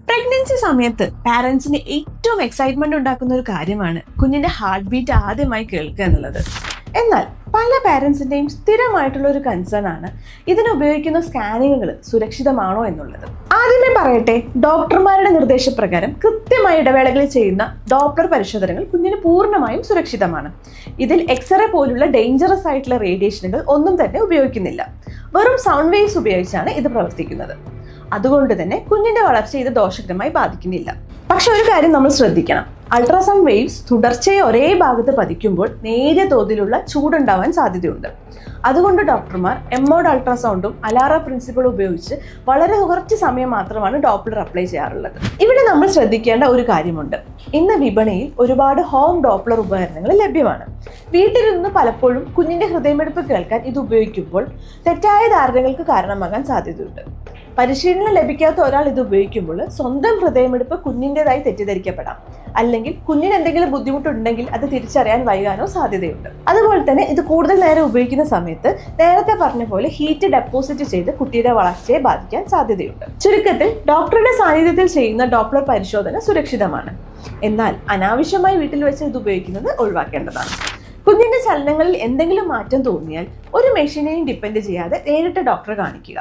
Pregnancy സമയത്ത് പാരന്റ്സിന് ഏറ്റവും excitement ഉണ്ടാക്കുന്ന ഒരു കാര്യമാണ് കുഞ്ഞിന്റെ ഹാർട്ട് ബീറ്റ് ആദ്യമായി കേൾക്കുക എന്നുള്ളത്. എന്നാൽ പല പാരന്റ്സിന്റെയും സ്ഥിരമായിട്ടുള്ള ഒരു കൺസേൺ ആണ് ഇതിനുപയോഗിക്കുന്ന സ്കാനിങ്ങുകൾ സുരക്ഷിതമാണോ എന്നുള്ളത്. ആദ്യമേ പറയട്ടെ, ഡോക്ടർമാരുടെ നിർദ്ദേശപ്രകാരം കൃത്യമായ ഇടവേളകളിൽ ചെയ്യുന്ന ഡോപ്ലർ പരിശോധനകൾ കുഞ്ഞിന് പൂർണ്ണമായും സുരക്ഷിതമാണ്. ഇതിൽ എക്സ്റേ പോലുള്ള ഡേഞ്ചറസ് ആയിട്ടുള്ള റേഡിയേഷനുകൾ ഒന്നും തന്നെ ഉപയോഗിക്കുന്നില്ല. വെറും സൗണ്ട് വേവ്സ് ഉപയോഗിച്ചാണ് ഇത് പ്രവർത്തിക്കുന്നത്. അതുകൊണ്ട് തന്നെ കുഞ്ഞിന്റെ വളർച്ച ഇത് ദോഷകരമായി ബാധിക്കുന്നില്ല. പക്ഷെ ഒരു കാര്യം നമ്മൾ ശ്രദ്ധിക്കണം, അൾട്രാസൗണ്ട് വേവ്സ് തുടർച്ചയായി ഒരേ ഭാഗത്ത് പതിക്കുമ്പോൾ നേരിയ തോതിലുള്ള ചൂടുണ്ടാവാൻ സാധ്യതയുണ്ട്. അതുകൊണ്ട് ഡോക്ടർമാർ എമ്മോഡ് അൾട്രാസൗണ്ടും അലാറ പ്രിൻസിപ്പിളും ഉപയോഗിച്ച് വളരെ കുറച്ച് സമയം മാത്രമാണ് ഡോപ്ലർ അപ്ലൈ ചെയ്യാറുള്ളത്. ഇവിടെ നമ്മൾ ശ്രദ്ധിക്കേണ്ട ഒരു കാര്യമുണ്ട്. ഇന്ന് വിപണിയിൽ ഒരുപാട് ഹോം ഡോപ്ലർ ഉപകരണങ്ങൾ ലഭ്യമാണ്. വീട്ടിലിരുന്ന് പലപ്പോഴും കുഞ്ഞിന്റെ ഹൃദയമിടിപ്പ് കേൾക്കാൻ ഇത് ഉപയോഗിക്കുമ്പോൾ തെറ്റായ ധാരണകൾക്ക് കാരണമാകാൻ സാധ്യതയുണ്ട്. പരിശീലനം ലഭിക്കാത്ത ഒരാൾ ഇത് ഉപയോഗിക്കുമ്പോൾ സ്വന്തം ഹൃദയമിടിപ്പ് കുഞ്ഞിൻ്റെതായി തെറ്റിദ്ധരിക്കപ്പെടാം, അല്ലെങ്കിൽ കുഞ്ഞിന് എന്തെങ്കിലും ബുദ്ധിമുട്ടുണ്ടെങ്കിൽ അത് തിരിച്ചറിയാൻ വൈകാനോ സാധ്യതയുണ്ട്. അതുപോലെ തന്നെ ഇത് കൂടുതൽ നേരം ഉപയോഗിക്കുന്ന സമയത്ത് നേരത്തെ പറഞ്ഞ പോലെ ഹീറ്റ് ഡെപ്പോസിറ്റ് ചെയ്ത് കുട്ടിയുടെ വളർച്ചയെ ബാധിക്കാൻ സാധ്യതയുണ്ട്. ചുരുക്കത്തിൽ ഡോക്ടറുടെ സാന്നിധ്യത്തിൽ ചെയ്യുന്ന ഡോപ്ലർ പരിശോധന സുരക്ഷിതമാണ്. എന്നാൽ അനാവശ്യമായി വീട്ടിൽ വെച്ച് ഇത് ഉപയോഗിക്കുന്നത് ഒഴിവാക്കേണ്ടതാണ്. കുഞ്ഞിന്റെ ചലനങ്ങളിൽ എന്തെങ്കിലും മാറ്റം തോന്നിയാൽ ഒരു മെഷീനെയും ഡിപ്പെൻഡ് ചെയ്യാതെ നേരിട്ട് ഡോക്ടറെ കാണിക്കുക.